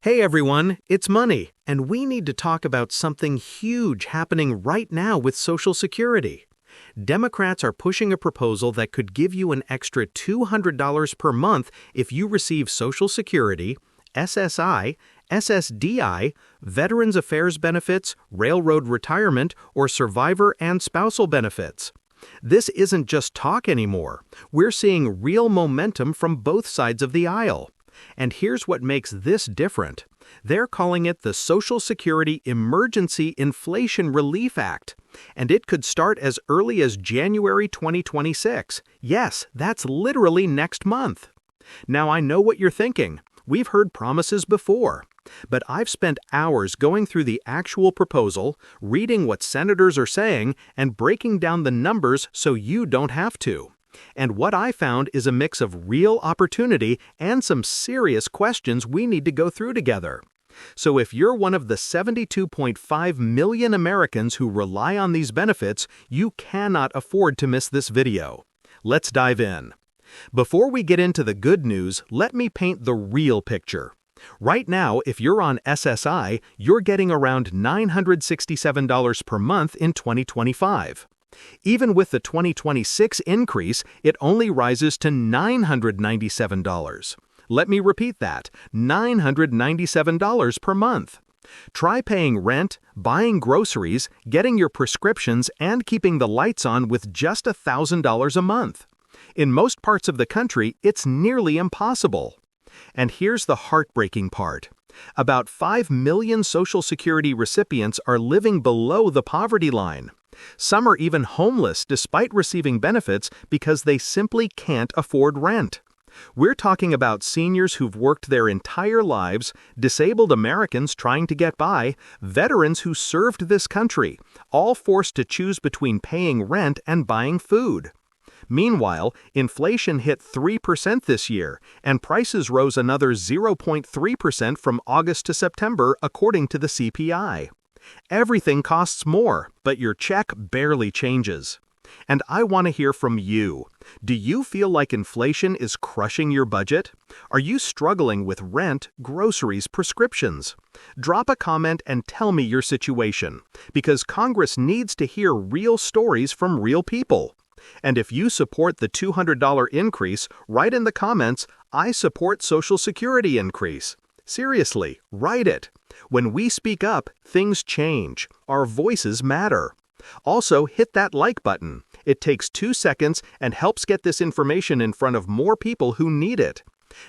Hey everyone, it's Money, and we need to talk about something huge happening right now with Social Security. Democrats are pushing a proposal that could give you an extra $200 per month if you receive Social Security, SSI, SSDI, Veterans Affairs benefits, railroad retirement, or survivor and spousal benefits. This isn't just talk anymore. We're seeing real momentum from both sides of the aisle. And here's what makes this different. They're calling it the Social Security Emergency Inflation Relief Act, and it could start as early as January 2026. Yes, that's literally next month. Now, I know what you're thinking. We've heard promises before. But I've spent hours going through the actual proposal, reading what senators are saying, and breaking down the numbers so you don't have to. And what I found is a mix of real opportunity and some serious questions we need to go through together. So if you're one of the 72.5 million Americans who rely on these benefits, you cannot afford to miss this video. Let's dive in. Before we get into the good news, let me paint the real picture. Right now, if you're on SSI, you're getting around $967 per month in 2025. Even with the 2026 increase, it only rises to $997. Let me repeat that, $997 per month. Try paying rent, buying groceries, getting your prescriptions, and keeping the lights on with just $1,000 a month. In most parts of the country, it's nearly impossible. And here's the heartbreaking part. About 5 million Social Security recipients are living below the poverty line. Some are even homeless despite receiving benefits because they simply can't afford rent. We're talking about seniors who've worked their entire lives, disabled Americans trying to get by, veterans who served this country, all forced to choose between paying rent and buying food. Meanwhile, inflation hit 3% this year, and prices rose another 0.3% from August to September, according to the CPI. Everything costs more, but your check barely changes. And I want to hear from you. Do you feel like inflation is crushing your budget? Are you struggling with rent, groceries, prescriptions? Drop a comment and tell me your situation, because Congress needs to hear real stories from real people. And if you support the $200 increase, write in the comments, "I support Social Security increase." Seriously, write it. When we speak up, things change. Our voices matter. Also, hit that like button. It takes 2 seconds and helps get this information in front of more people who need it.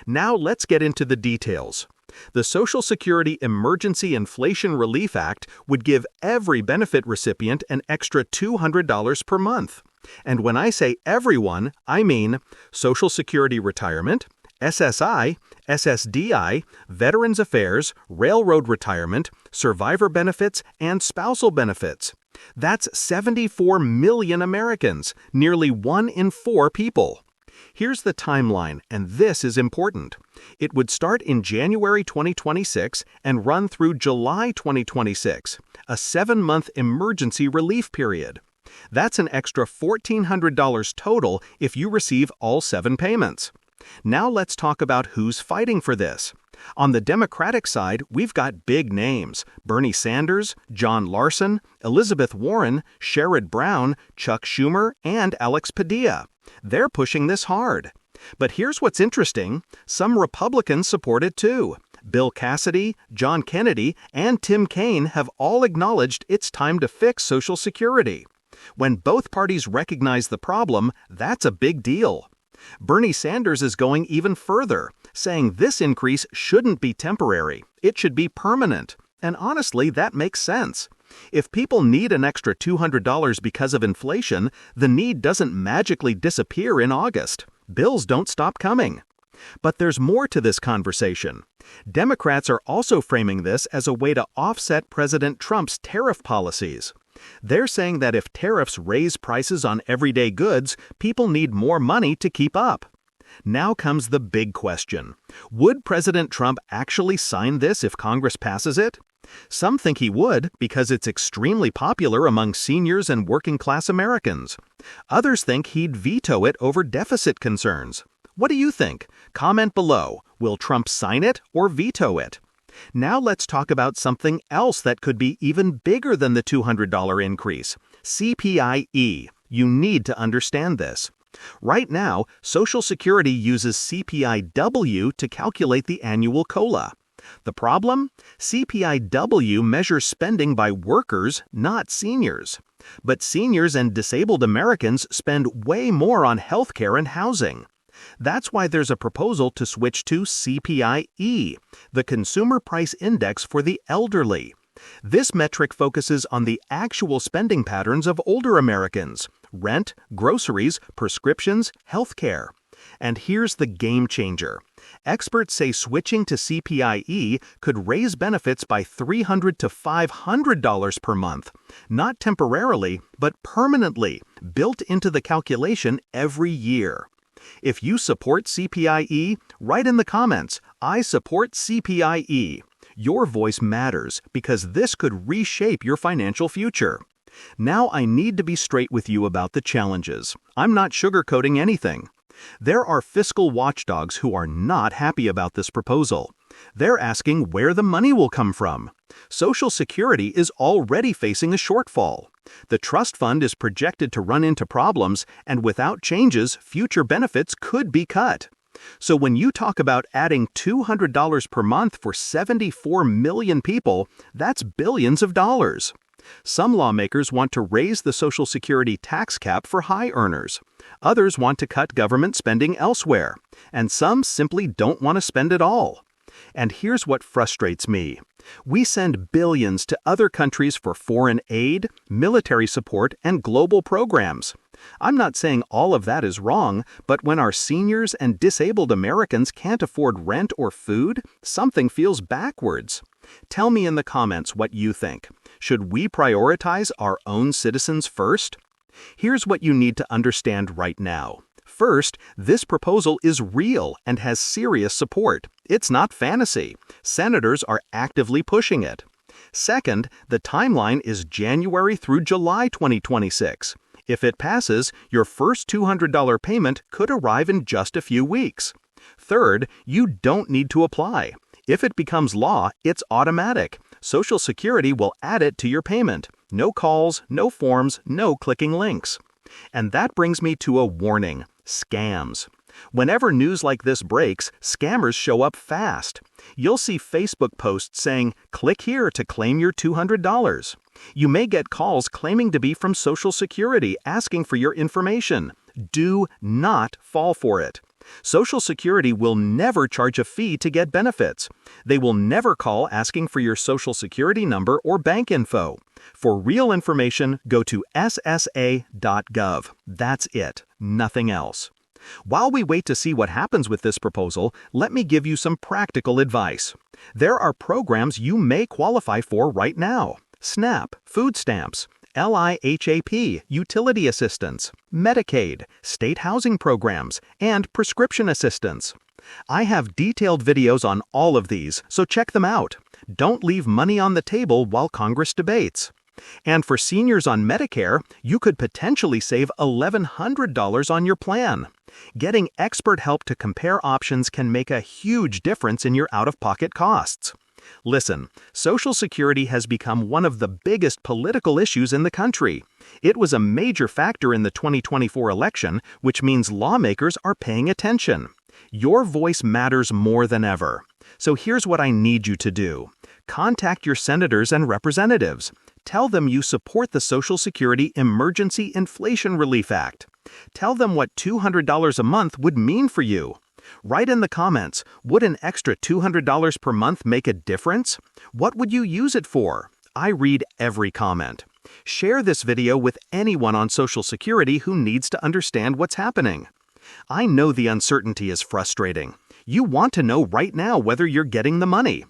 Now let's get into the details. The Social Security Emergency Inflation Relief Act would give every benefit recipient an extra $200 per month. And when I say everyone, I mean Social Security retirement, SSI, SSDI, Veterans Affairs, railroad retirement, survivor benefits, and spousal benefits. That's 74 million Americans, nearly 1 in 4 people. Here's the timeline, and this is important. It would start in January 2026 and run through July 2026, a 7-month emergency relief period. That's an extra $1,400 total if you receive all 7 payments. Now let's talk about who's fighting for this. On the Democratic side, we've got big names: Bernie Sanders, John Larson, Elizabeth Warren, Sherrod Brown, Chuck Schumer, and Alex Padilla. They're pushing this hard. But here's what's interesting. Some Republicans support it too. Bill Cassidy, John Kennedy, and Tim Kaine have all acknowledged it's time to fix Social Security. When both parties recognize the problem, that's a big deal. Bernie Sanders is going even further, saying this increase shouldn't be temporary, it should be permanent. And honestly, that makes sense. If people need an extra $200 because of inflation, the need doesn't magically disappear in August. Bills don't stop coming. But there's more to this conversation. Democrats are also framing this as a way to offset President Trump's tariff policies. They're saying that if tariffs raise prices on everyday goods, people need more money to keep up. Now comes the big question. Would President Trump actually sign this if Congress passes it? Some think he would because it's extremely popular among seniors and working-class Americans. Others think he'd veto it over deficit concerns. What do you think? Comment below. Will Trump sign it or veto it? Now let's talk about something else that could be even bigger than the $200 increase: CPIE. You need to understand this. Right now, Social Security uses CPIW to calculate the annual COLA. The problem? CPIW measures spending by workers, not seniors. But seniors and disabled Americans spend way more on healthcare and housing. That's why there's a proposal to switch to CPIE, the Consumer Price Index for the elderly. This metric focuses on the actual spending patterns of older Americans: rent, groceries, prescriptions, healthcare. And here's the game changer. Experts say switching to CPIE could raise benefits by $300 to $500 per month, not temporarily, but permanently, built into the calculation every year. If you support CPIE, write in the comments, "I support CPIE." Your voice matters because this could reshape your financial future. Now I need to be straight with you about the challenges. I'm not sugarcoating anything. There are fiscal watchdogs who are not happy about this proposal. They're asking where the money will come from. Social Security is already facing a shortfall. The trust fund is projected to run into problems, and without changes, future benefits could be cut. So when you talk about adding $200 per month for 74 million people, that's billions of dollars. Some lawmakers want to raise the Social Security tax cap for high earners. Others want to cut government spending elsewhere. And some simply don't want to spend it all. And here's what frustrates me. We send billions to other countries for foreign aid, military support, and global programs. I'm not saying all of that is wrong, but when our seniors and disabled Americans can't afford rent or food, something feels backwards. Tell me in the comments what you think. Should we prioritize our own citizens first? Here's what you need to understand right now. First, this proposal is real and has serious support. It's not fantasy. Senators are actively pushing it. Second, the timeline is January through July 2026. If it passes, your first $200 payment could arrive in just a few weeks. Third, you don't need to apply. If it becomes law, it's automatic. Social Security will add it to your payment. No calls, no forms, no clicking links. And that brings me to a warning: scams. Whenever news like this breaks, scammers show up fast. You'll see Facebook posts saying, "Click here to claim your $200. You may get calls claiming to be from Social Security asking for your information. Do not fall for it. Social Security will never charge a fee to get benefits. They will never call asking for your Social Security number or bank info. For real information, go to ssa.gov. That's it, nothing else. While we wait to see what happens with this proposal, let me give you some practical advice. There are programs you may qualify for right now: SNAP, food stamps, LIHAP, utility assistance, Medicaid, state housing programs, and prescription assistance. I have detailed videos on all of these, so check them out. Don't leave money on the table while Congress debates. And for seniors on Medicare, you could potentially save $1,100 on your plan. Getting expert help to compare options can make a huge difference in your out-of-pocket costs. Listen, Social Security has become one of the biggest political issues in the country. It was a major factor in the 2024 election, which means lawmakers are paying attention. Your voice matters more than ever. So here's what I need you to do. Contact your senators and representatives. Tell them you support the Social Security Emergency Inflation Relief Act. Tell them what $200 a month would mean for you. Write in the comments, would an extra $200 per month make a difference? What would you use it for? I read every comment. Share this video with anyone on Social Security who needs to understand what's happening. I know the uncertainty is frustrating. You want to know right now whether you're getting the money.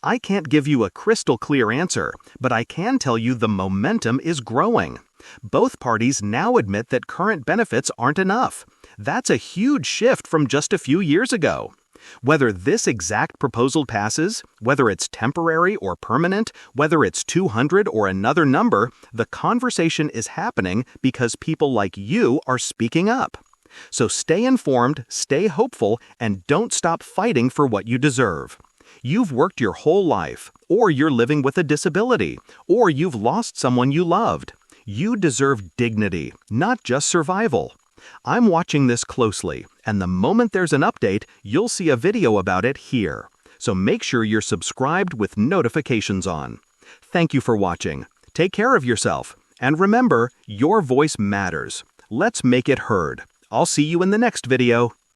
I can't give you a crystal clear answer, but I can tell you the momentum is growing. Both parties now admit that current benefits aren't enough. That's a huge shift from just a few years ago. Whether this exact proposal passes, whether it's temporary or permanent, whether it's 200 or another number, the conversation is happening because people like you are speaking up. So stay informed, stay hopeful, and don't stop fighting for what you deserve. You've worked your whole life, or you're living with a disability, or you've lost someone you loved. You deserve dignity, not just survival. I'm watching this closely, and the moment there's an update, you'll see a video about it here. So make sure you're subscribed with notifications on. Thank you for watching. Take care of yourself. And remember, your voice matters. Let's make it heard. I'll see you in the next video.